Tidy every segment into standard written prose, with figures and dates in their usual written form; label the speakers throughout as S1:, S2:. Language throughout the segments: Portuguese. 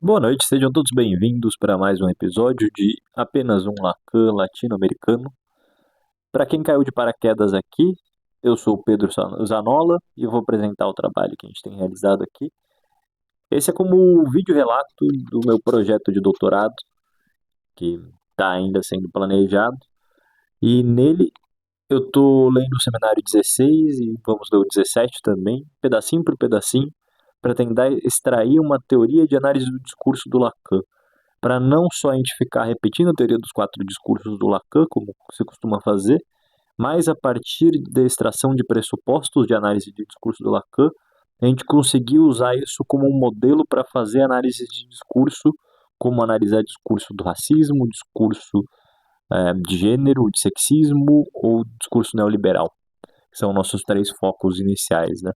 S1: Boa noite, sejam todos bem-vindos para mais um episódio de Apenas um Lacan latino-americano. Para quem caiu de paraquedas aqui, eu sou o Pedro Zanola e eu vou apresentar o trabalho que a gente tem realizado aqui. Esse é como o vídeo relato do meu projeto de doutorado, que está ainda sendo planejado, e nele eu estou lendo o seminário 16 e vamos ler o 17 também, pedacinho por pedacinho, para tentar extrair uma teoria de análise do discurso do Lacan, para não só a gente ficar repetindo a teoria dos quatro discursos do Lacan, como se costuma fazer, mas a partir da extração de pressupostos de análise de discurso do Lacan, a gente conseguiu usar isso como um modelo para fazer análise de discurso, como analisar discurso do racismo, discurso de gênero, de sexismo ou discurso neoliberal, que são nossos três focos iniciais, né?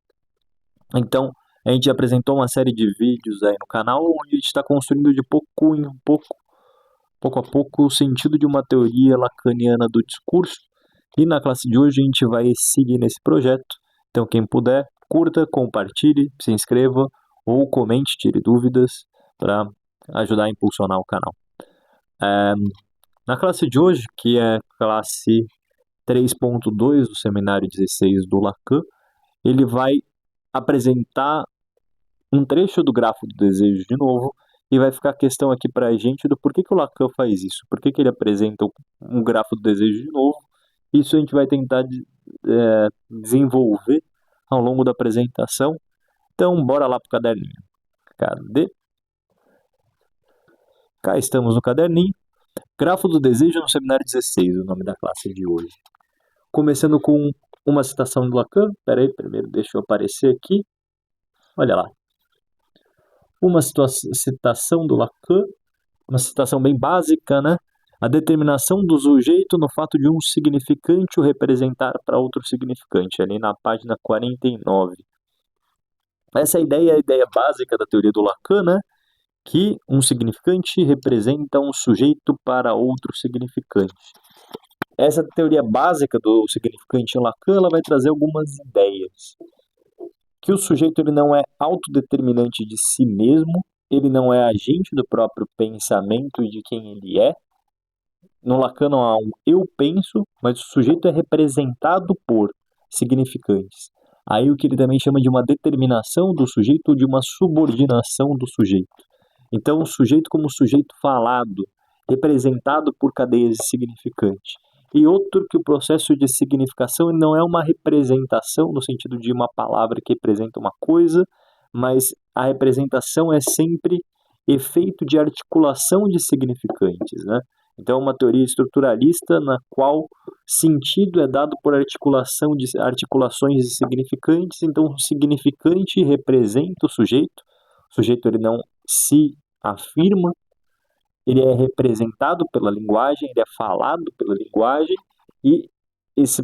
S1: Então, a gente apresentou uma série de vídeos aí no canal onde a gente está construindo de pouco em pouco a pouco, o sentido de uma teoria lacaniana do discurso. E na classe de hoje a gente vai seguir nesse projeto. Então, quem puder, curta, compartilhe, se inscreva ou comente, tire dúvidas para ajudar a impulsionar o canal. Na classe de hoje, que é a classe 3.2 do seminário 16 do Lacan, ele vai apresentar um trecho do grafo do desejo de novo, e vai ficar a questão aqui para a gente do porquê que o Lacan faz isso, por que ele apresenta um grafo do desejo de novo. Isso a gente vai tentar desenvolver ao longo da apresentação. Então, bora lá pro caderninho. Cadê? Cá estamos no caderninho. Grafo do desejo no seminário 16, o nome da classe de hoje. Começando com uma citação do Lacan. Espera aí, primeiro deixa eu aparecer aqui. Olha lá. Uma citação do Lacan, uma citação bem básica, né? A determinação do sujeito no fato de um significante o representar para outro significante, ali na página 49. Essa ideia é a ideia básica da teoria do Lacan, né? Que um significante representa um sujeito para outro significante. Essa teoria básica do significante em Lacan, ela vai trazer algumas ideias. Que o sujeito ele não é autodeterminante de si mesmo, ele não é agente do próprio pensamento e de quem ele é. No Lacan não há um eu penso, mas o sujeito é representado por significantes. Aí o que ele também chama de uma determinação do sujeito ou de uma subordinação do sujeito. Então o sujeito como sujeito falado, representado por cadeias de significante. E outro que o processo de significação não é uma representação no sentido de uma palavra que representa uma coisa, mas a representação é sempre efeito de articulação de significantes, né? Então, é uma teoria estruturalista na qual sentido é dado por articulações de significantes. Então, o significante representa o sujeito ele não se afirma, ele é representado pela linguagem, ele é falado pela linguagem, e esse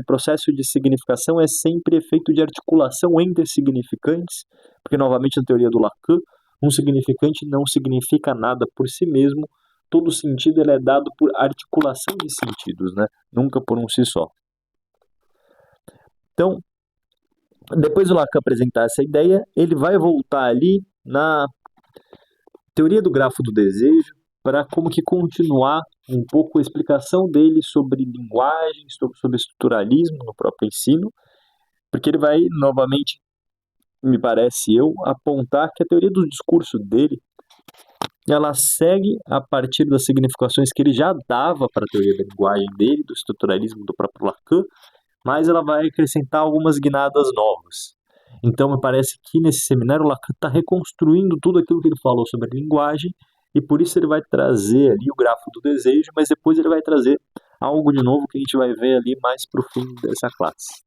S1: processo de significação é sempre efeito de articulação entre significantes, porque, novamente, na teoria do Lacan, um significante não significa nada por si mesmo, todo sentido ele é dado por articulação de sentidos, né? Nunca por um si só. Então, depois do Lacan apresentar essa ideia, ele vai voltar ali na teoria do grafo do desejo para como que continuar um pouco a explicação dele sobre linguagem, sobre estruturalismo no próprio ensino, porque ele vai novamente, me parece eu, apontar que a teoria do discurso dele ela segue a partir das significações que ele já dava para a teoria da linguagem dele, do estruturalismo do próprio Lacan, mas ela vai acrescentar algumas guinadas novas. Então, me parece que nesse seminário o Lacan está reconstruindo tudo aquilo que ele falou sobre a linguagem, e por isso ele vai trazer ali o grafo do desejo, mas depois ele vai trazer algo de novo que a gente vai ver ali mais para o fim dessa classe.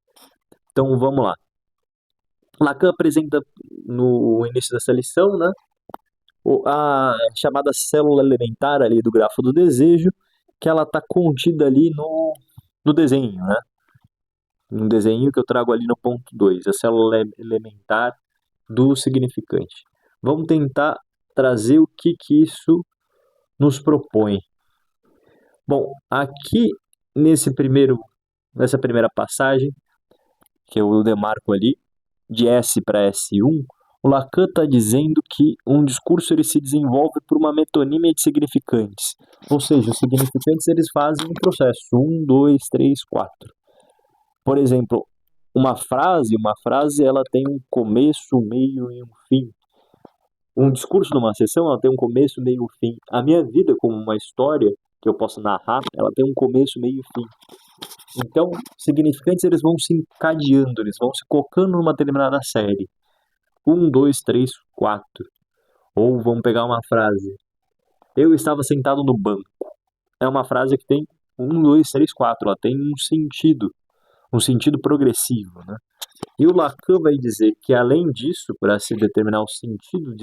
S1: Então, vamos lá. Lacan apresenta no início dessa lição, né, a chamada célula elementar ali do grafo do desejo, que ela está contida ali no desenho, né? Um desenho que eu trago ali no ponto 2, a célula elementar do significante. Vamos tentar trazer o que isso nos propõe. Bom, aqui nessa primeira passagem, que eu demarco ali, de S para S1, O Lacan está dizendo que um discurso ele se desenvolve por uma metonímia de significantes. Ou seja, os significantes eles fazem um processo. 1, 2, 3, 4. Por exemplo, uma frase ela tem um começo, um meio e um fim. Um discurso numa sessão ela tem um começo, meio e fim. A minha vida como uma história que eu posso narrar, ela tem um começo, meio e fim. Então, significantes eles vão se encadeando, eles vão se colocando numa determinada série. 1, 2, 3, 4. Ou vamos pegar uma frase. Eu estava sentado no banco. É uma frase que tem 1, 2, 3, 4. Ela tem um sentido progressivo, né? E o Lacan vai dizer que, além disso, para se determinar o sentido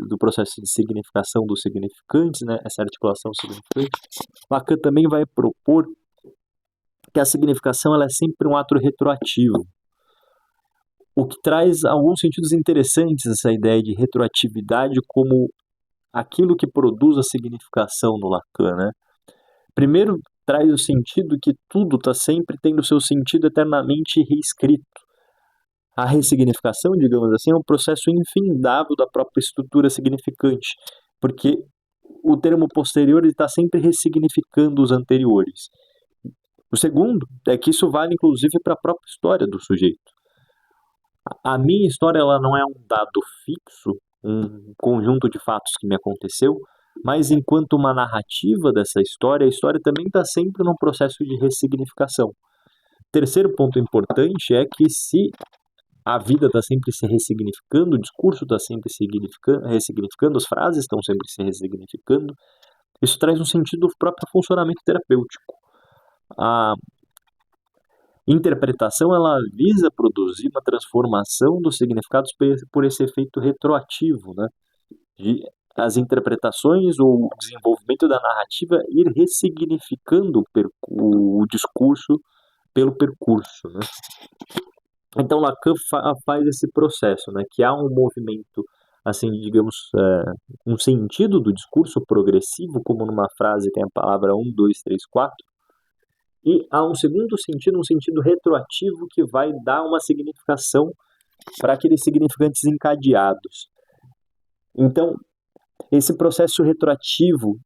S1: do processo de significação dos significantes, né, essa articulação significante, Lacan também vai propor que a significação ela é sempre um ato retroativo, o que traz alguns sentidos interessantes essa ideia de retroatividade como aquilo que produz a significação no Lacan, né? Primeiro, traz o sentido que tudo está sempre tendo seu sentido eternamente reescrito. A ressignificação, digamos assim, é um processo infindável da própria estrutura significante, porque o termo posterior está sempre ressignificando os anteriores. O segundo é que isso vale inclusive para a própria história do sujeito. A minha história ela não é um dado fixo, um conjunto de fatos que me aconteceu, mas enquanto uma narrativa dessa história, a história também está sempre num processo de ressignificação. Terceiro ponto importante é que se a vida está sempre se ressignificando, o discurso está sempre ressignificando, as frases estão sempre se ressignificando, isso traz um sentido do próprio funcionamento terapêutico. A interpretação ela visa produzir uma transformação dos significados por esse efeito retroativo, né? De as interpretações ou o desenvolvimento da narrativa ir ressignificando o discurso pelo percurso, né? Então Lacan faz esse processo, né? Que há um movimento, assim, digamos, um sentido do discurso progressivo, como numa frase tem a palavra 1, 2, 3, 4, e há um segundo sentido, um sentido retroativo que vai dar uma significação para aqueles significantes encadeados. Então, esse processo retroativo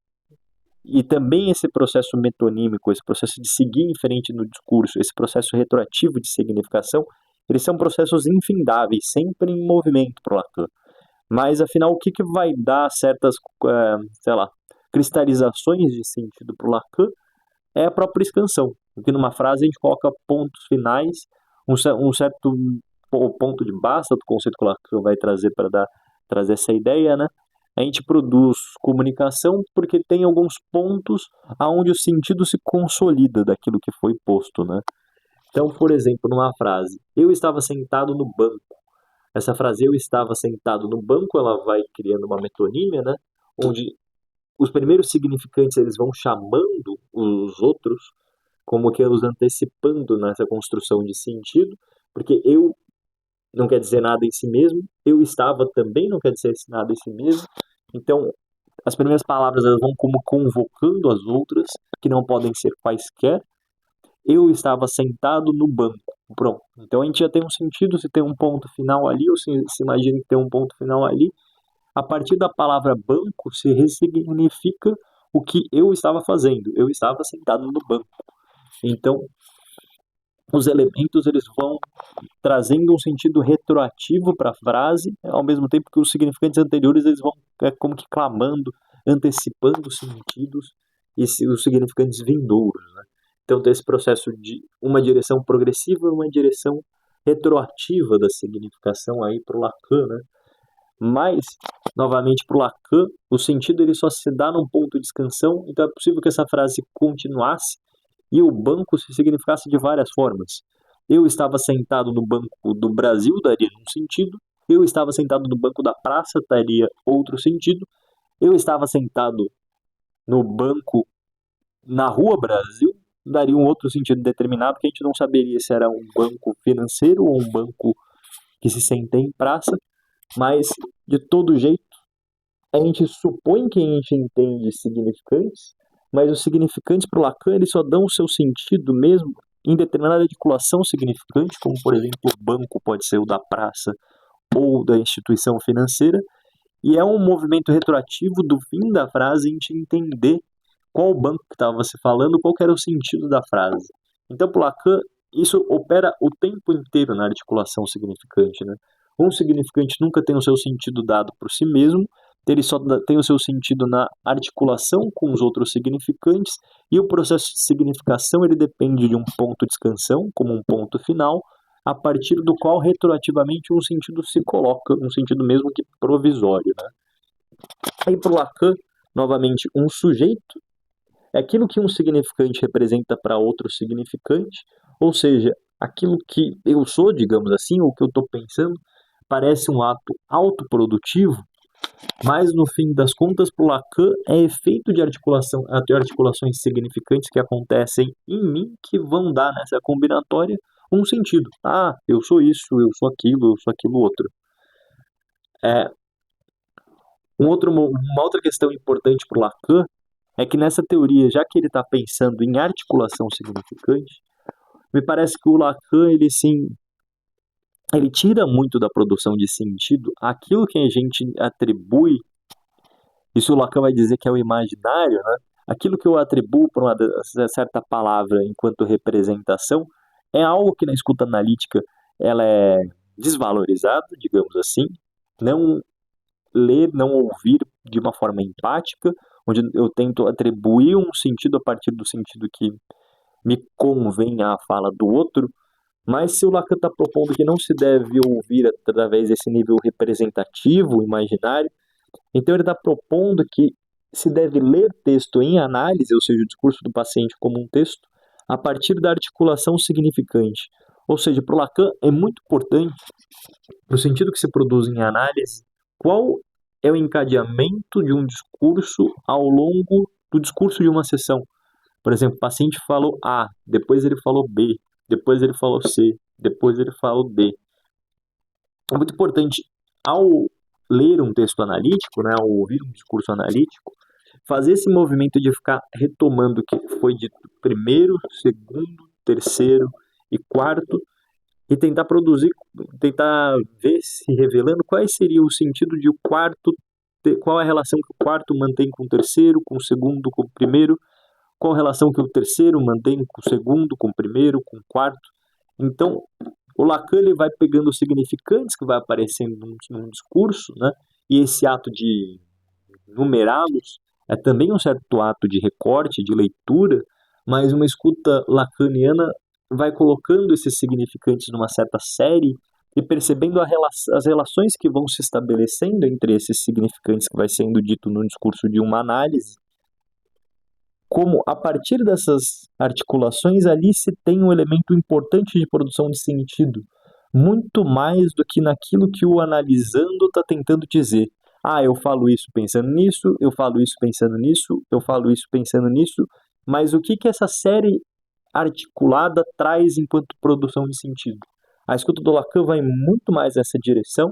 S1: e também esse processo metonímico, esse processo de seguir em frente no discurso, esse processo retroativo de significação, eles são processos infindáveis, sempre em movimento para o Lacan. Mas, afinal, o que vai dar certas, cristalizações de sentido para o Lacan é a própria expansão. Porque numa frase a gente coloca pontos finais, um certo ponto de basta do conceito que o Lacan vai trazer para trazer essa ideia, né? A gente produz comunicação porque tem alguns pontos aonde o sentido se consolida daquilo que foi posto, né? Então, por exemplo, numa frase, eu estava sentado no banco. Essa frase, eu estava sentado no banco, ela vai criando uma metonímia, né? Onde os primeiros significantes eles vão chamando os outros, como que os antecipando nessa construção de sentido, porque eu não quer dizer nada em si mesmo, eu estava também não quer dizer nada em si mesmo. Então, as primeiras palavras elas vão como convocando as outras, que não podem ser quaisquer. Eu estava sentado no banco. Pronto. Então a gente já tem um sentido se tem um ponto final ali, ou se imagina que tem um ponto final ali. A partir da palavra banco se ressignifica o que eu estava fazendo. Eu estava sentado no banco. Então, os elementos eles vão trazendo um sentido retroativo para a frase, ao mesmo tempo que os significantes anteriores eles vão como que clamando, antecipando os sentidos e os significantes vindouros, né? Então tem esse processo de uma direção progressiva e uma direção retroativa da significação aí para o Lacan, né? Mas, novamente, para o Lacan, o sentido ele só se dá num ponto de expansão, então é possível que essa frase continuasse e o banco se significasse de várias formas. Eu estava sentado no banco do Brasil, daria um sentido. Eu estava sentado no banco da praça, daria outro sentido. Eu estava sentado no banco na Rua Brasil, daria um outro sentido determinado, que a gente não saberia se era um banco financeiro ou um banco que se senta em praça. Mas, de todo jeito, a gente supõe que a gente entende significantes, mas os significantes para o Lacan eles só dão o seu sentido mesmo em determinada articulação significante, como por exemplo o banco pode ser o da praça, ou da instituição financeira, e é um movimento retroativo do fim da frase a gente entender qual banco que estava se falando, qual que era o sentido da frase. Então, para Lacan, isso opera o tempo inteiro na articulação significante, né? Um significante nunca tem o seu sentido dado por si mesmo, ele só tem o seu sentido na articulação com os outros significantes, e o processo de significação ele depende de um ponto de escansão, como um ponto final, a partir do qual retroativamente um sentido se coloca, um sentido mesmo que provisório, né? Aí para o Lacan, novamente, um sujeito é aquilo que um significante representa para outro significante, ou seja, aquilo que eu sou, digamos assim, ou que eu estou pensando, parece um ato autoprodutivo, mas no fim das contas, para o Lacan, é efeito de articulação, de articulações significantes que acontecem em mim que vão dar nessa combinatória um sentido. Ah, eu sou isso, eu sou aquilo outro. Uma outra questão importante para o Lacan é que nessa teoria, já que ele está pensando em articulação significante, me parece que o Lacan, ele sim, ele tira muito da produção de sentido aquilo que a gente atribui, isso o Lacan vai dizer que é o imaginário, né? Aquilo que eu atribuo para uma certa palavra enquanto representação é algo que na escuta analítica ela é desvalorizada, digamos assim, não ler, não ouvir de uma forma empática, onde eu tento atribuir um sentido a partir do sentido que me convém à fala do outro, mas se o Lacan está propondo que não se deve ouvir através desse nível representativo, imaginário, então ele está propondo que se deve ler texto em análise, ou seja, o discurso do paciente como um texto, a partir da articulação significante. Ou seja, para o Lacan é muito importante, no sentido que se produz em análise, qual é o encadeamento de um discurso ao longo do discurso de uma sessão. Por exemplo, o paciente falou A, depois ele falou B, depois ele falou C, depois ele falou D. É muito importante, ao ler um texto analítico, né, ao ouvir um discurso analítico, fazer esse movimento de ficar retomando o que foi dito primeiro, segundo, terceiro e quarto, e tentar produzir, tentar ver se revelando qual seria o sentido de o quarto, qual a relação que o quarto mantém com o terceiro, com o segundo, com o primeiro, qual a relação que o terceiro mantém com o segundo, com o primeiro, com o quarto. Então, o Lacan ele vai pegando os significantes que vai aparecendo num discurso, né? E esse ato de numerá-los é também um certo ato de recorte, de leitura, mas uma escuta lacaniana vai colocando esses significantes numa certa série e percebendo as relações que vão se estabelecendo entre esses significantes que vai sendo dito no discurso de uma análise, como a partir dessas articulações ali se tem um elemento importante de produção de sentido, muito mais do que naquilo que o analisando está tentando dizer. Ah, eu falo isso pensando nisso, eu falo isso pensando nisso, eu falo isso pensando nisso, mas o que que essa série articulada traz enquanto produção de sentido? A escuta do Lacan vai muito mais nessa direção,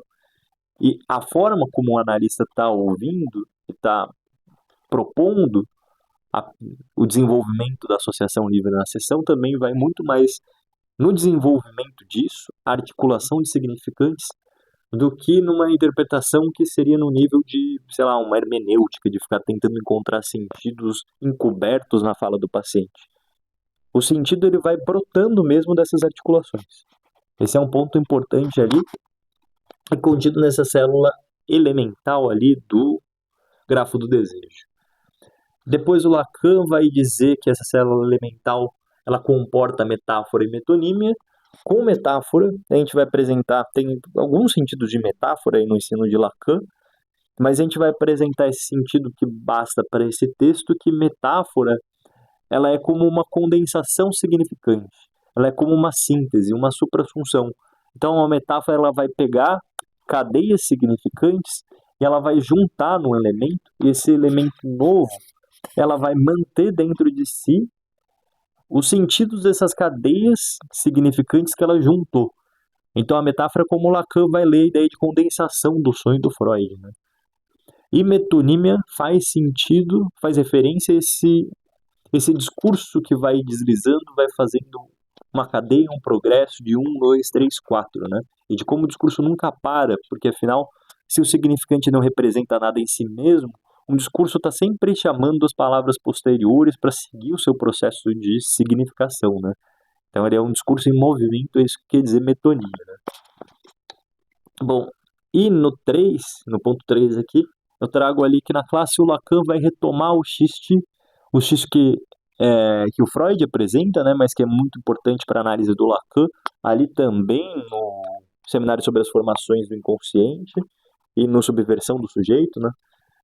S1: e a forma como o analista está ouvindo, está propondo o desenvolvimento da associação livre na sessão também vai muito mais no desenvolvimento disso, a articulação de significantes, do que numa interpretação que seria no nível de, sei lá, uma hermenêutica, de ficar tentando encontrar sentidos encobertos na fala do paciente. O sentido ele vai brotando mesmo dessas articulações. Esse é um ponto importante ali, contido nessa célula elemental ali do grafo do desejo. Depois o Lacan vai dizer que essa célula elemental ela comporta metáfora e metonímia. Com metáfora, a gente vai apresentar, tem alguns sentidos de metáfora aí no ensino de Lacan, mas a gente vai apresentar esse sentido que basta para esse texto, que metáfora ela é como uma condensação significante, ela é como uma síntese, uma suprassunção. Então, uma metáfora ela vai pegar cadeias significantes e ela vai juntar num elemento, e esse elemento novo ela vai manter dentro de si os sentidos dessas cadeias significantes que ela juntou. Então a metáfora é como Lacan vai ler a ideia de condensação do sonho do Freud, né? E metonímia faz sentido, faz referência a esse discurso que vai deslizando, vai fazendo uma cadeia, um progresso de 1, 2, 3, 4, né? E de como o discurso nunca para, porque afinal, se o significante não representa nada em si mesmo, um discurso está sempre chamando as palavras posteriores para seguir o seu processo de significação, né? Então ele é um discurso em movimento, é isso que quer dizer metonia, né? Bom, e no ponto 3 aqui, eu trago ali que na classe o Lacan vai retomar o xiste que o Freud apresenta, né, mas que é muito importante para a análise do Lacan, ali também no seminário sobre as formações do inconsciente e no subversão do sujeito, né,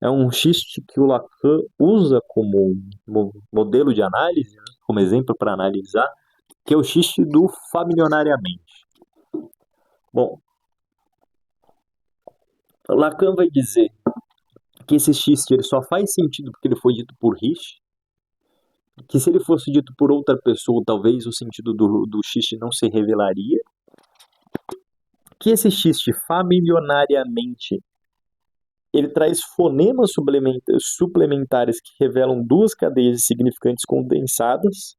S1: é um xiste que o Lacan usa como modelo de análise, né, como exemplo para analisar, que é o xiste do familionariamente. Bom, Lacan vai dizer que esse xiste ele só faz sentido porque ele foi dito por Rich, que se ele fosse dito por outra pessoa, talvez o sentido do xiste não se revelaria, que esse xiste familionariamente ele traz fonemas suplementares que revelam duas cadeias de significantes condensadas.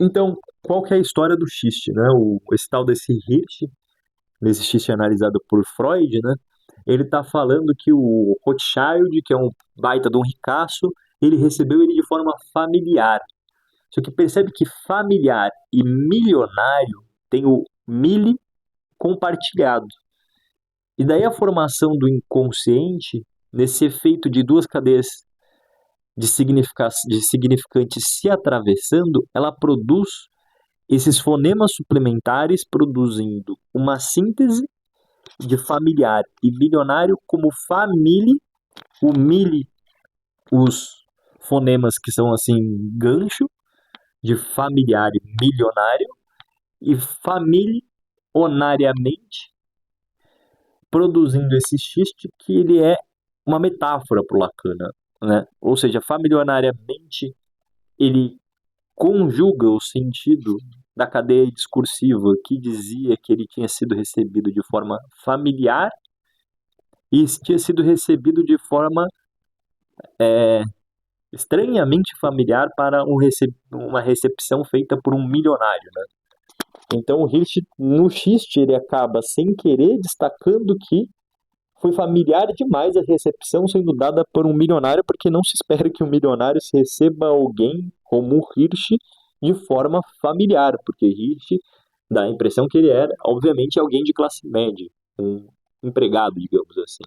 S1: Então, qual que é a história do xiste, né? Esse tal desse Hirsch, nesse xiste analisado por Freud, né? Ele está falando que o Rothschild, que é um baita de um ricaço, ele recebeu ele de forma familiar. Só que percebe que familiar e milionário tem o mili compartilhado. E daí a formação do inconsciente, nesse efeito de duas cadeias de significantes se atravessando, ela produz esses fonemas suplementares, produzindo uma síntese de familiar e milionário como família, o mili, os fonemas que são assim gancho de familiar e milionário, e familionariamente produzindo esse xiste que ele é uma metáfora para o Lacan, né? Ou seja, familionariamente ele conjuga o sentido da cadeia discursiva que dizia que ele tinha sido recebido de forma familiar e tinha sido recebido de forma estranhamente familiar para uma recepção feita por um milionário, né? Então o Hirsch, no xiste, ele acaba sem querer destacando que foi familiar demais a recepção sendo dada por um milionário, porque não se espera que um milionário se receba alguém como o Hirsch de forma familiar, porque Hirsch dá a impressão que ele era, obviamente, alguém de classe média, um empregado, digamos assim.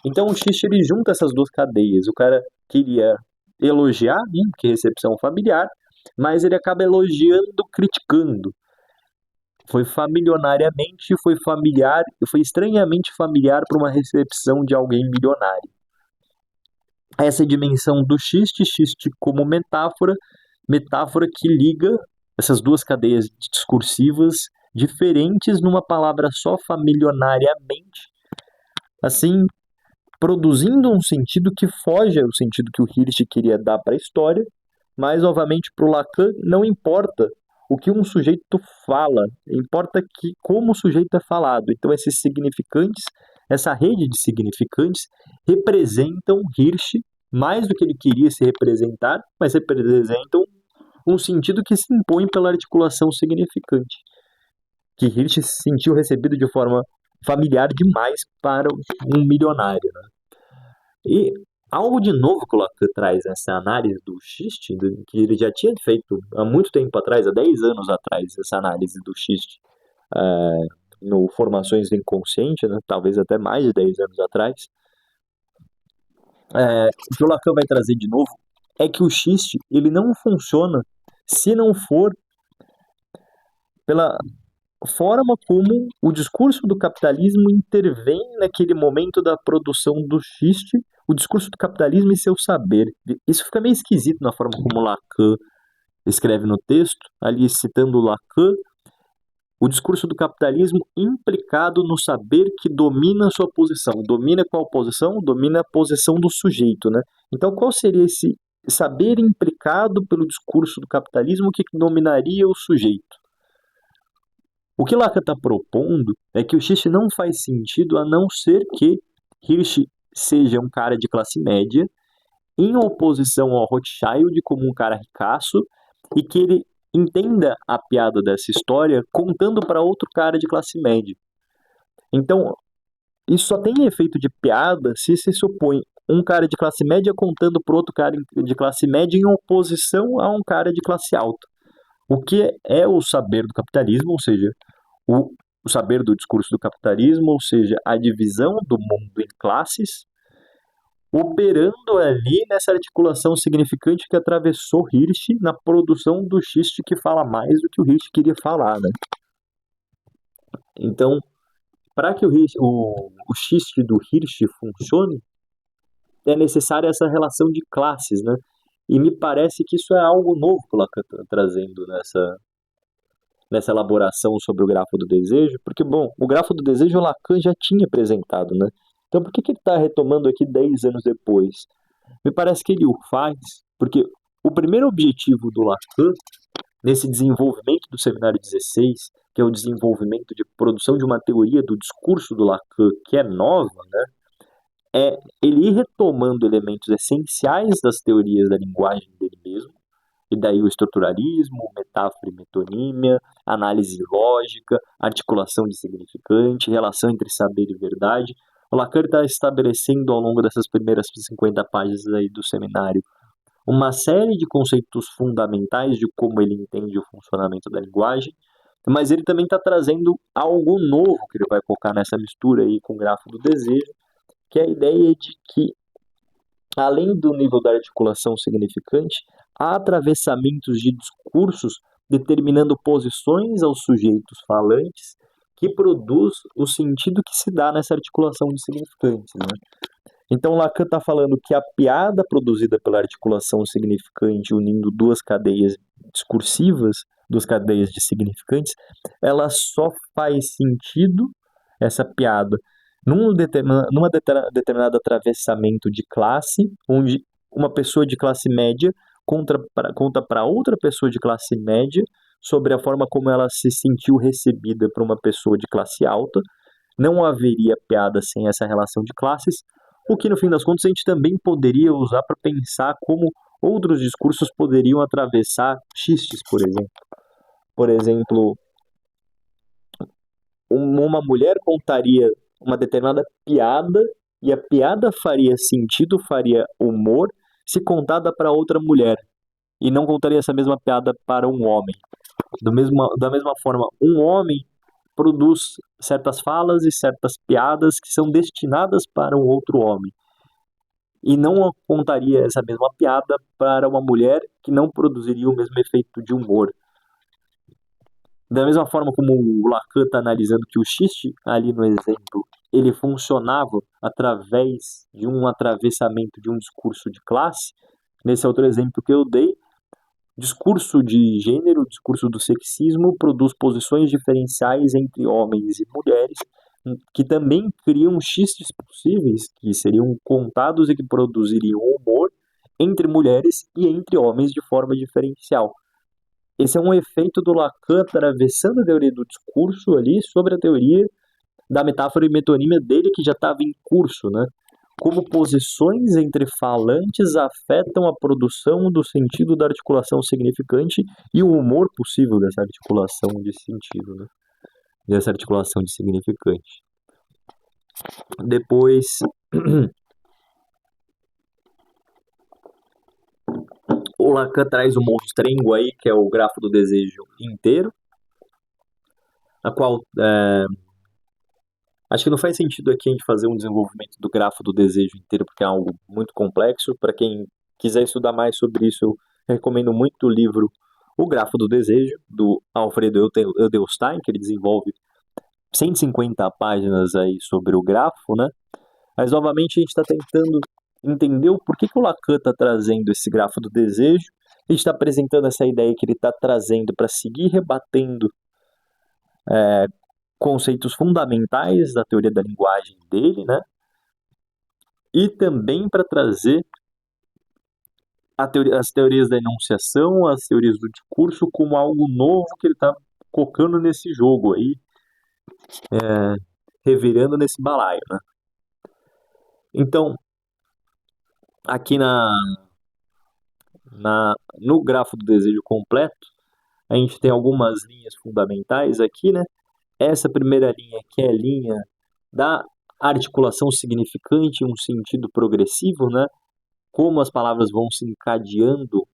S1: Então o Hirsch ele junta essas duas cadeias. O cara queria elogiar, que recepção familiar, mas ele acaba elogiando, criticando. Foi familiarmente, foi familiar, foi estranhamente familiar para uma recepção de alguém milionário. Essa dimensão do xiste como metáfora, metáfora que liga essas duas cadeias discursivas diferentes numa palavra só, familiarmente, assim, produzindo um sentido que foge ao sentido que o Hirsch queria dar para a história, mas, novamente, para o Lacan, não importa o que um sujeito fala, importa que como o sujeito é falado. Então, esses significantes, essa rede de significantes, representam Hirsch mais do que ele queria se representar, mas representam um sentido que se impõe pela articulação significante, que Hirsch se sentiu recebido de forma familiar demais para um milionário, né? E algo de novo que o Lacan traz nessa análise do xiste, que ele já tinha feito há muito tempo atrás, há 10 anos atrás, essa análise do xiste é, no Formações do Inconsciente, né, talvez até mais de 10 anos atrás, o que o Lacan vai trazer de novo é que o xiste ele não funciona se não for pela forma como o discurso do capitalismo intervém naquele momento da produção do xiste, o discurso do capitalismo e seu saber. Isso fica meio esquisito na forma como Lacan escreve no texto, ali citando Lacan, o discurso do capitalismo implicado no saber que domina a sua posição. Domina qual posição? Domina a posição do sujeito, né? Então, qual seria esse saber implicado pelo discurso do capitalismo que dominaria o sujeito? O que Lacan está propondo é que o xiste não faz sentido a não ser que Hirsch seja um cara de classe média, em oposição ao Rothschild como um cara ricaço, e que ele entenda a piada dessa história contando para outro cara de classe média. Então, isso só tem efeito de piada se supõe um cara de classe média contando para outro cara de classe média em oposição a um cara de classe alta. O que é o saber do capitalismo, ou seja, o saber do discurso do capitalismo, ou seja, a divisão do mundo em classes, operando ali nessa articulação significante que atravessou Hirsch na produção do xiste que fala mais do que o Hirsch queria falar, né? Então, para que o xiste do Hirsch funcione, é necessária essa relação de classes, né? E me parece que isso é algo novo que o Lacan está trazendo nessa elaboração sobre o grafo do desejo, porque, bom, o grafo do desejo o Lacan já tinha apresentado, né? Então, por que ele está retomando aqui 10 anos depois? Me parece que ele o faz porque o primeiro objetivo do Lacan, nesse desenvolvimento do seminário 16, que é o desenvolvimento de produção de uma teoria do discurso do Lacan, que é nova, né? É ele ir retomando elementos essenciais das teorias da linguagem dele mesmo, e daí o estruturalismo, metáfora e metonímia, análise lógica, articulação de significante, relação entre saber e verdade. O Lacan está estabelecendo ao longo dessas primeiras 50 páginas aí do seminário uma série de conceitos fundamentais de como ele entende o funcionamento da linguagem, mas ele também está trazendo algo novo que ele vai colocar nessa mistura aí com o grafo do desejo, que é a ideia de que, além do nível da articulação significante, há atravessamentos de discursos determinando posições aos sujeitos falantes que produz o sentido que se dá nessa articulação de significantes, né? Então Lacan está falando que a piada produzida pela articulação significante unindo duas cadeias discursivas, duas cadeias de significantes, ela só faz sentido, essa piada, numa determinado atravessamento de classe, onde uma pessoa de classe média conta para outra pessoa de classe média sobre a forma como ela se sentiu recebida por uma pessoa de classe alta. Não haveria piada sem essa relação de classes, o que no fim das contas a gente também poderia usar para pensar como outros discursos poderiam atravessar xistes, por exemplo. Por exemplo, uma mulher contaria uma determinada piada e a piada faria sentido, faria humor se contada para outra mulher e não contaria essa mesma piada para um homem. Da mesma forma, um homem produz certas falas e certas piadas que são destinadas para um outro homem e não contaria essa mesma piada para uma mulher que não produziria o mesmo efeito de humor. Da mesma forma como o Lacan está analisando que o xiste, ali no exemplo, ele funcionava através de um atravessamento de um discurso de classe, nesse outro exemplo que eu dei, discurso de gênero, discurso do sexismo, produz posições diferenciais entre homens e mulheres, que também criam xistes possíveis, que seriam contados e que produziriam humor entre mulheres e entre homens de forma diferencial. Esse é um efeito do Lacan atravessando a teoria do discurso ali sobre a teoria da metáfora e metonímia dele que já estava em curso, né? Como posições entre falantes afetam a produção do sentido da articulação significante e o humor possível dessa articulação de sentido, né? Dessa articulação de significante. Depois, o Lacan traz o monstrengo aí, que é o grafo do desejo inteiro, a qual acho que não faz sentido aqui a gente fazer um desenvolvimento do grafo do desejo inteiro, porque é algo muito complexo. Para quem quiser estudar mais sobre isso, eu recomendo muito o livro O Grafo do Desejo, do Alfredo Edelstein, que ele desenvolve 150 páginas aí sobre o grafo, né? Mas, novamente, a gente está tentando entender o porquê que o Lacan está trazendo esse grafo do desejo. A gente está apresentando essa ideia que ele está trazendo para seguir rebatendo conceitos fundamentais da teoria da linguagem dele, né? E também para trazer as teorias da enunciação, as teorias do discurso como algo novo que ele está colocando nesse jogo aí, revirando nesse balaio, né? Então, aqui no grafo do desejo completo, a gente tem algumas linhas fundamentais aqui, né? Essa primeira linha, que é a linha da articulação significante em um sentido progressivo, né? Como as palavras vão se encadeando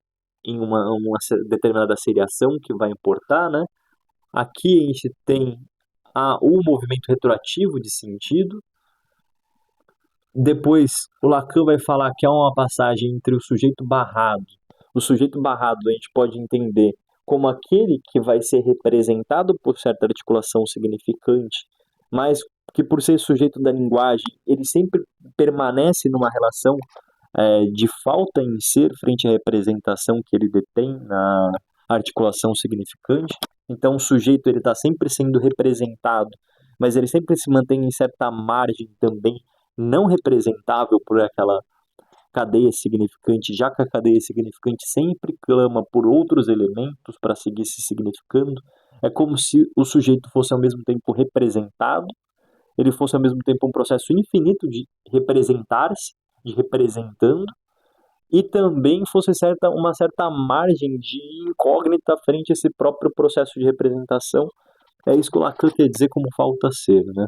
S1: em uma determinada seriação que vai importar, né? Aqui a gente tem o movimento retroativo de sentido. Depois, o Lacan vai falar que há uma passagem entre o sujeito barrado. O sujeito barrado a gente pode entender como aquele que vai ser representado por certa articulação significante, mas que por ser sujeito da linguagem, ele sempre permanece numa relação de falta em ser frente à representação que ele detém na articulação significante. Então, o sujeito ele está sempre sendo representado, mas ele sempre se mantém em certa margem também não representável por aquela cadeia significante, já que a cadeia significante sempre clama por outros elementos para seguir se significando. É como se o sujeito fosse ao mesmo tempo representado, ele fosse ao mesmo tempo um processo infinito de representar-se, de representando, e também fosse uma certa margem de incógnita frente a esse próprio processo de representação. É isso que o Lacan quer dizer como falta ser, né?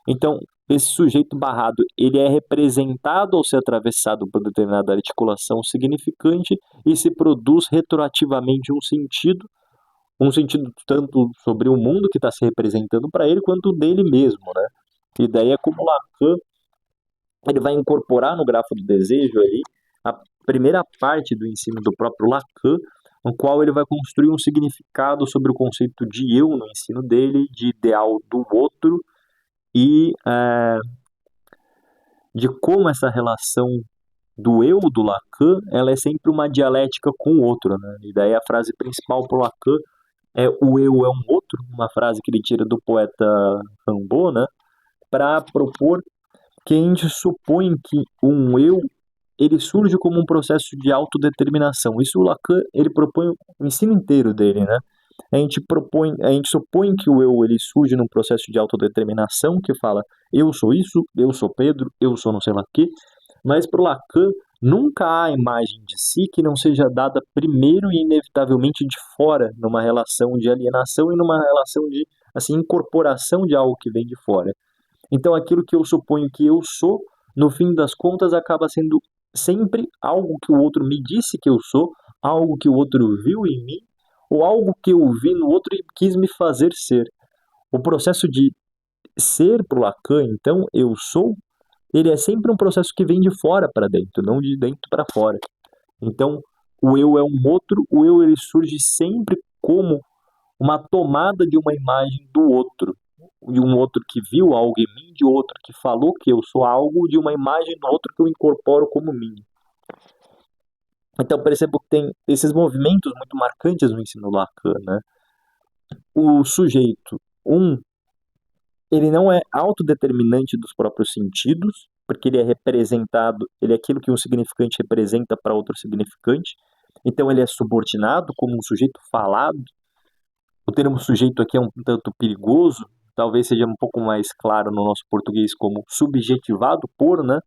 S1: Então, esse sujeito barrado, ele é representado ao ser atravessado por determinada articulação significante e se produz retroativamente um sentido tanto sobre o mundo que está se representando para ele, quanto dele mesmo, né? E daí é como Lacan, ele vai incorporar no grafo do desejo ali a primeira parte do ensino do próprio Lacan, no qual ele vai construir um significado sobre o conceito de eu no ensino dele, de ideal do outro, e de como essa relação do eu do Lacan, ela é sempre uma dialética com o outro, né? E daí a frase principal para o Lacan é o eu é um outro, uma frase que ele tira do poeta Rimbaud, né? Para propor que a gente supõe que um eu ele surge como um processo de autodeterminação. Isso o Lacan ele propõe o ensino inteiro dele, né? A gente supõe que o eu ele surge num processo de autodeterminação que fala eu sou isso, eu sou Pedro, eu sou não sei lá o quê, mas para o Lacan nunca há imagem de si que não seja dada primeiro e inevitavelmente de fora, numa relação de alienação e numa relação de assim incorporação de algo que vem de fora. Então aquilo que eu suponho que eu sou, no fim das contas acaba sendo sempre algo que o outro me disse que eu sou, algo que o outro viu em mim, ou algo que eu vi no outro e quis me fazer ser. O processo de ser para o Lacan, então, eu sou, ele é sempre um processo que vem de fora para dentro, não de dentro para fora. Então, o eu é um outro, o eu ele surge sempre como uma tomada de uma imagem do outro, de um outro que viu algo em mim, de outro que falou que eu sou algo, de uma imagem do outro que eu incorporo como minha. Então percebo que tem esses movimentos muito marcantes no ensino Lacan, né? O sujeito, ele não é autodeterminante dos próprios sentidos, porque ele é representado, ele é aquilo que um significante representa para outro significante, então ele é subordinado como um sujeito falado. O termo sujeito aqui é um tanto perigoso, talvez seja um pouco mais claro no nosso português como subjetivado por, né?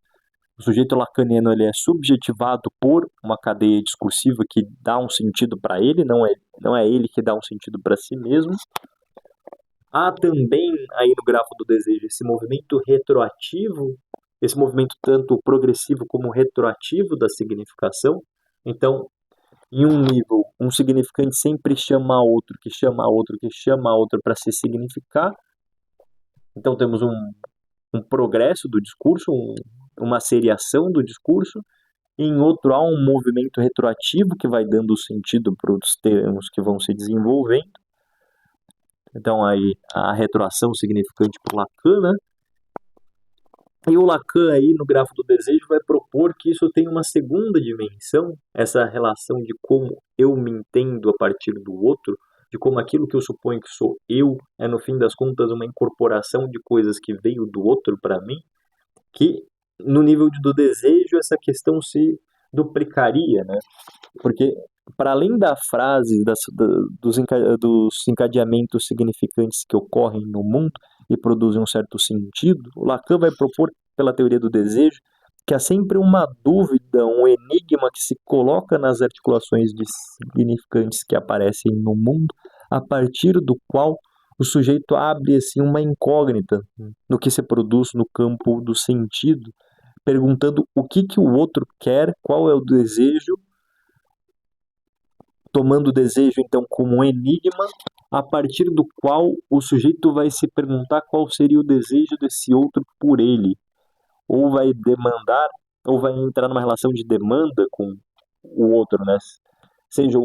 S1: O sujeito lacaniano ele é subjetivado por uma cadeia discursiva que dá um sentido para ele, não é ele que dá um sentido para si mesmo. Há também aí no grafo do desejo esse movimento retroativo, esse movimento tanto progressivo como retroativo da significação. Então, em um nível, um significante sempre chama outro, que chama outro, que chama outro para se significar. Então temos um progresso do discurso, uma seriação do discurso. Em outro, há um movimento retroativo que vai dando sentido para os termos que vão se desenvolvendo. Então aí a retroação significante para o Lacan, né? E o Lacan aí no grafo do desejo vai propor que isso tem uma segunda dimensão, essa relação de como eu me entendo a partir do outro, de como aquilo que eu suponho que sou eu é no fim das contas uma incorporação de coisas que veio do outro para mim, que no nível do desejo essa questão se duplicaria, né? Porque para além da frase dos encadeamentos significantes que ocorrem no mundo e produzem um certo sentido, o Lacan vai propor, pela teoria do desejo, que há sempre uma dúvida, um enigma que se coloca nas articulações de significantes que aparecem no mundo, a partir do qual o sujeito abre assim uma incógnita no que se produz no campo do sentido, perguntando o que o outro quer, qual é o desejo, tomando o desejo então como um enigma, a partir do qual o sujeito vai se perguntar qual seria o desejo desse outro por ele, ou vai demandar, ou vai entrar numa relação de demanda com o outro, né? Sejam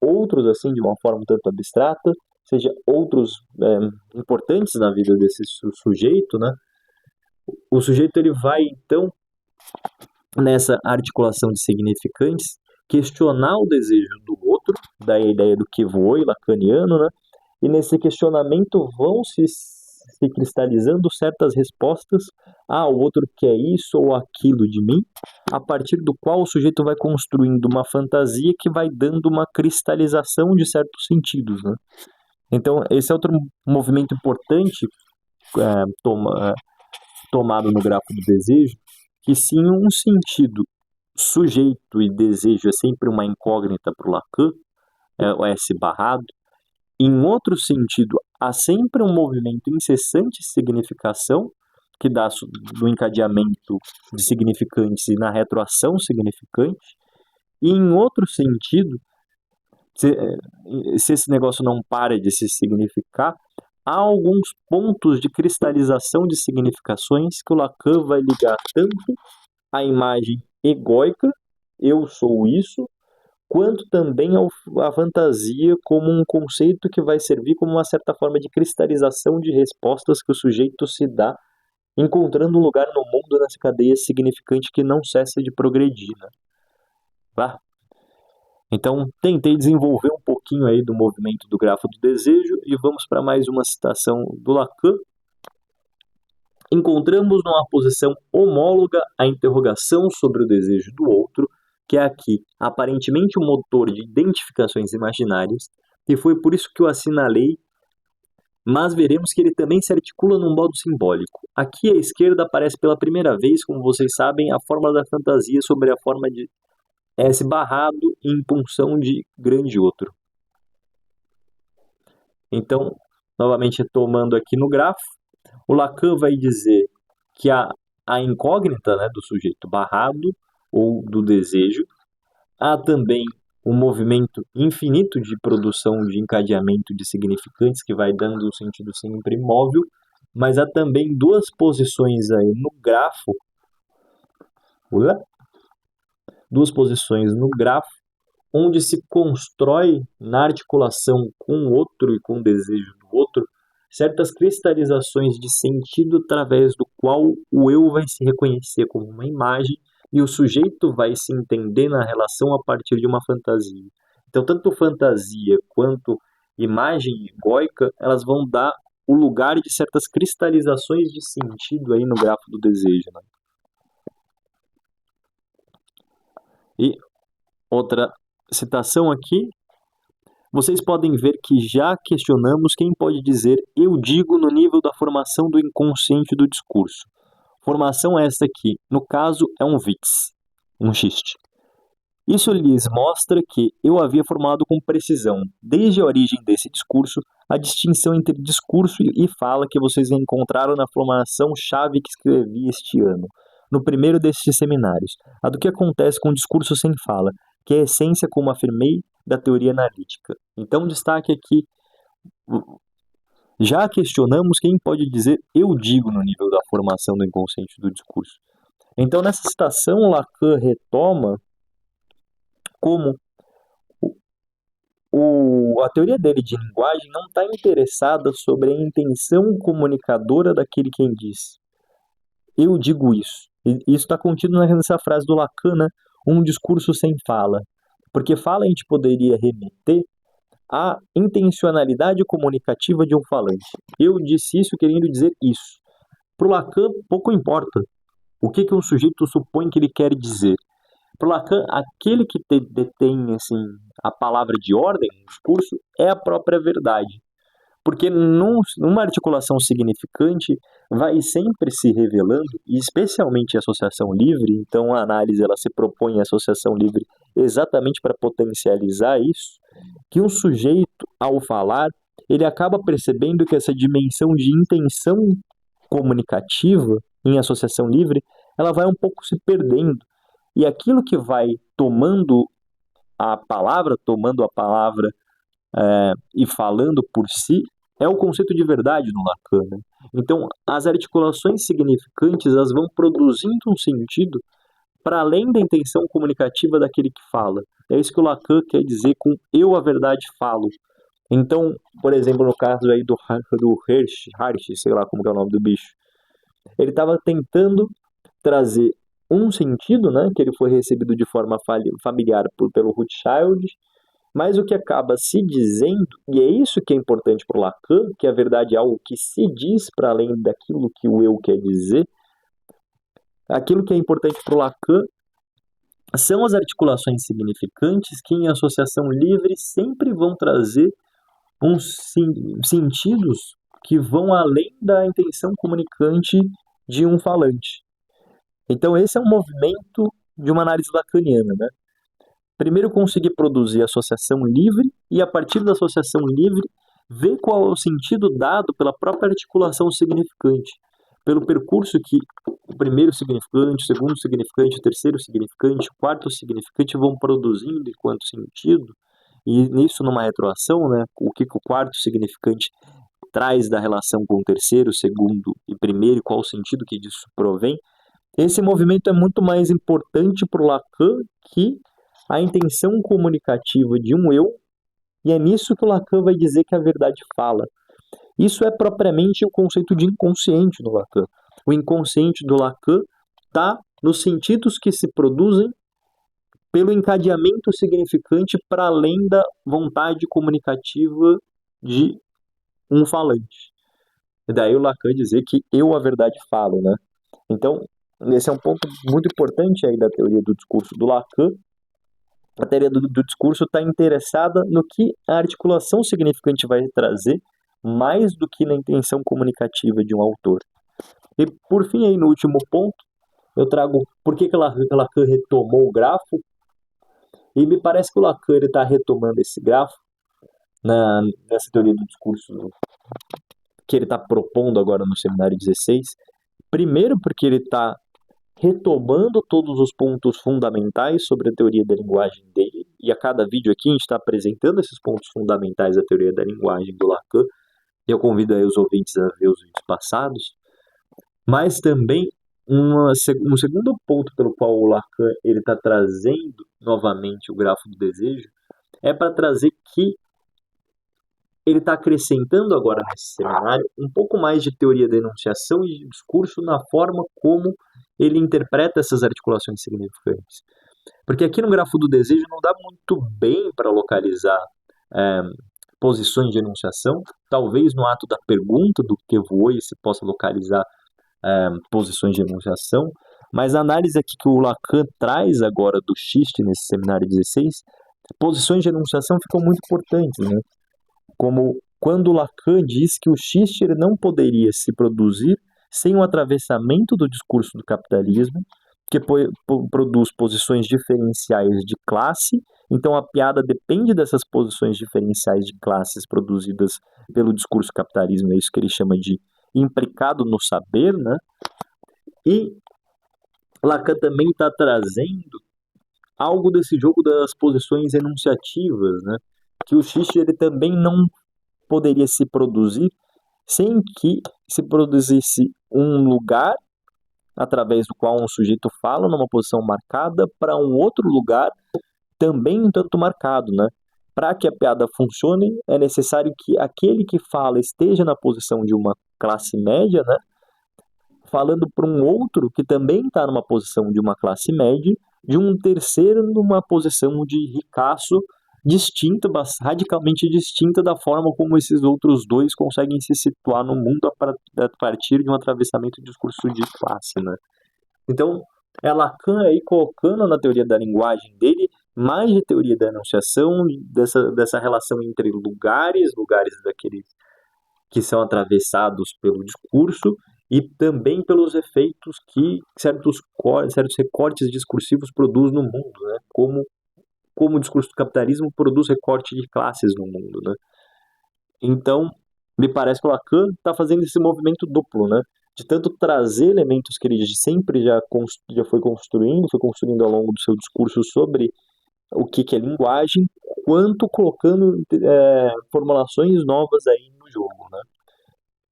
S1: outros assim de uma forma um tanto abstrata, seja outros importantes na vida desse sujeito, né? O sujeito ele vai então nessa articulação de significantes questionar o desejo do outro, da ideia do que voe lacaniano, né? E nesse questionamento vão se cristalizando certas respostas. Ah, o outro quer isso ou aquilo de mim, a partir do qual o sujeito vai construindo uma fantasia que vai dando uma cristalização de certos sentidos, né? Então, esse é outro movimento importante tomado no grafo do desejo, que se em um sentido sujeito e desejo é sempre uma incógnita para o Lacan, o S barrado, em outro sentido, há sempre um movimento incessante de significação, que dá do encadeamento de significantes e na retroação significante, e em outro sentido, se esse negócio não para de se significar, há alguns pontos de cristalização de significações que o Lacan vai ligar tanto à imagem egóica, eu sou isso, quanto também à fantasia como um conceito que vai servir como uma certa forma de cristalização de respostas que o sujeito se dá, encontrando um lugar no mundo nessa cadeia significante que não cessa de progredir, né? Tá? Então, tentei desenvolver um pouquinho aí do movimento do grafo do desejo e vamos para mais uma citação do Lacan. Encontramos numa posição homóloga a interrogação sobre o desejo do outro, que é aqui aparentemente um motor de identificações imaginárias, e foi por isso que o assinalei, mas veremos que ele também se articula num modo simbólico. Aqui à esquerda aparece pela primeira vez, como vocês sabem, a fórmula da fantasia sobre a forma de S barrado em punção de grande outro. Então, novamente retomando aqui no grafo, o Lacan vai dizer que a incógnita, né, do sujeito barrado ou do desejo, há também um movimento infinito de produção de encadeamento de significantes que vai dando um sentido sempre imóvel, mas há também duas posições aí no grafo, onde se constrói na articulação com o outro e com o desejo do outro certas cristalizações de sentido através do qual o eu vai se reconhecer como uma imagem e o sujeito vai se entender na relação a partir de uma fantasia. Então, tanto fantasia quanto imagem egóica, elas vão dar o lugar de certas cristalizações de sentido aí no grafo do desejo, né? E outra citação aqui, vocês podem ver que já questionamos quem pode dizer eu digo no nível da formação do inconsciente do discurso. Formação esta aqui, no caso, é um Witz, um xiste. Isso lhes mostra que eu havia formado com precisão, desde a origem desse discurso, a distinção entre discurso e fala que vocês encontraram na formação-chave que escrevi este ano, no primeiro destes seminários, a do que acontece com o discurso sem fala, que é a essência, como afirmei, da teoria analítica. Então, destaque aqui, já questionamos quem pode dizer eu digo no nível da formação do inconsciente do discurso. Então, nessa citação, Lacan retoma como a teoria dele de linguagem não está interessada sobre a intenção comunicadora daquele quem diz. Eu digo isso. E isso está contido nessa frase do Lacan, né? Um discurso sem fala. Porque fala a gente poderia remeter à intencionalidade comunicativa de um falante. Eu disse isso querendo dizer isso. Para o Lacan, pouco importa o que um sujeito supõe que ele quer dizer. Para o Lacan, aquele que detém assim, a palavra de ordem no discurso é a própria verdade. Porque numa articulação significante vai sempre se revelando, e especialmente a associação livre, então a análise ela se propõe a associação livre exatamente para potencializar isso, que um sujeito, ao falar, ele acaba percebendo que essa dimensão de intenção comunicativa em associação livre, ela vai um pouco se perdendo. E aquilo que vai tomando a palavra e falando por si, é o conceito de verdade no Lacan, né? Então, as articulações significantes elas vão produzindo um sentido para além da intenção comunicativa daquele que fala. É isso que o Lacan quer dizer com eu a verdade falo. Então, por exemplo, no caso aí do Hirsch, sei lá como que é o nome do bicho, ele estava tentando trazer um sentido, né, que ele foi recebido de forma familiar pelo Rothschild, mas o que acaba se dizendo, e é isso que é importante para o Lacan, que a verdade é algo que se diz para além daquilo que o eu quer dizer, aquilo que é importante para o Lacan são as articulações significantes que em associação livre sempre vão trazer uns sentidos que vão além da intenção comunicante de um falante. Então esse é um movimento de uma análise lacaniana, né? Primeiro conseguir produzir associação livre e a partir da associação livre ver qual é o sentido dado pela própria articulação significante, pelo percurso que o primeiro significante, o segundo significante, o terceiro significante, o quarto significante vão produzindo enquanto sentido, e nisso numa retroação, né, o que o quarto significante traz da relação com o terceiro, segundo e primeiro, e qual o sentido que disso provém. Esse movimento é muito mais importante para o Lacan que a intenção comunicativa de um eu, e é nisso que o Lacan vai dizer que a verdade fala. Isso é propriamente o conceito de inconsciente do Lacan. O inconsciente do Lacan está nos sentidos que se produzem pelo encadeamento significante para além da vontade comunicativa de um falante. E daí o Lacan dizer que eu a verdade falo, né? Então, esse é um ponto muito importante aí da teoria do discurso do Lacan. A teoria do discurso está interessada no que a articulação significante vai trazer, mais do que na intenção comunicativa de um autor. E por fim, aí no último ponto, eu trago por que Lacan retomou o grafo, e me parece que o Lacan está retomando esse grafo nessa teoria do discurso que ele está propondo agora no Seminário 16. Primeiro porque ele está retomando todos os pontos fundamentais sobre a teoria da linguagem dele, e a cada vídeo aqui a gente está apresentando esses pontos fundamentais da teoria da linguagem do Lacan, e eu convido aí os ouvintes a ver os vídeos passados, mas também um segundo ponto pelo qual o Lacan está trazendo novamente o grafo do desejo, é para trazer que ele está acrescentando agora nesse seminário um pouco mais de teoria da enunciação e de discurso na forma como ele interpreta essas articulações significantes. Porque aqui no grafo do desejo não dá muito bem para localizar posições de enunciação. Talvez no ato da pergunta do que voou se possa localizar posições de enunciação. Mas a análise aqui que o Lacan traz agora do Xiste nesse seminário 16, posições de enunciação ficam muito importantes, né? Como quando Lacan diz que o xiste não poderia se produzir sem o atravessamento do discurso do capitalismo, que produz posições diferenciais de classe, então a piada depende dessas posições diferenciais de classes produzidas pelo discurso capitalismo, é isso que ele chama de implicado no saber, né? E Lacan também está trazendo algo desse jogo das posições enunciativas, né? Que o xiste ele também não poderia se produzir sem que se produzisse um lugar através do qual um sujeito fala numa posição marcada para um outro lugar também um tanto marcado, né? Para que a piada funcione, é necessário que aquele que fala esteja na posição de uma classe média, né? Falando para um outro que também está numa posição de uma classe média, de um terceiro numa posição de ricaço, distinta, radicalmente distinta da forma como esses outros dois conseguem se situar no mundo a partir de um atravessamento de discurso de classe, né? Então, é Lacan aí colocando na teoria da linguagem dele mais de teoria da enunciação, dessa relação entre lugares que são atravessados pelo discurso e também pelos efeitos que certos recortes discursivos produzem no mundo, né? Como o discurso do capitalismo produz recorte de classes no mundo, né? Então, me parece que o Lacan está fazendo esse movimento duplo, né? De tanto trazer elementos que ele sempre já foi construindo ao longo do seu discurso sobre o que é linguagem, quanto colocando formulações novas aí no jogo, né?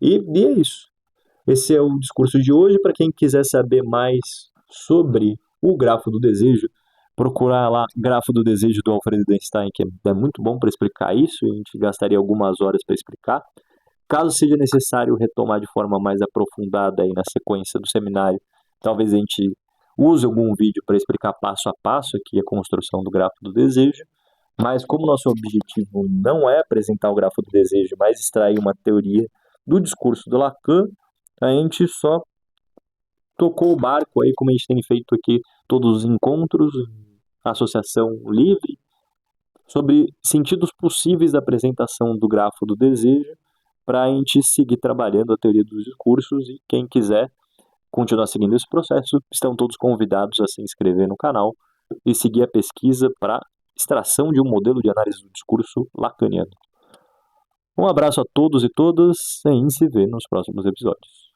S1: E é isso. Esse é o discurso de hoje. Para quem quiser saber mais sobre o grafo do desejo, procurar lá Grafo do Desejo do Alfredo Einstein, que é muito bom para explicar isso, e a gente gastaria algumas horas para explicar. Caso seja necessário retomar de forma mais aprofundada aí na sequência do seminário, talvez a gente use algum vídeo para explicar passo a passo aqui a construção do grafo do desejo, mas como nosso objetivo não é apresentar o grafo do desejo, mas extrair uma teoria do discurso do Lacan, a gente só tocou o barco aí, como a gente tem feito aqui todos os encontros, associação livre, sobre sentidos possíveis da apresentação do grafo do desejo, para a gente seguir trabalhando a teoria dos discursos, e quem quiser continuar seguindo esse processo, estão todos convidados a se inscrever no canal e seguir a pesquisa para extração de um modelo de análise do discurso lacaniano. Um abraço a todos e todas, e a gente se vê nos próximos episódios.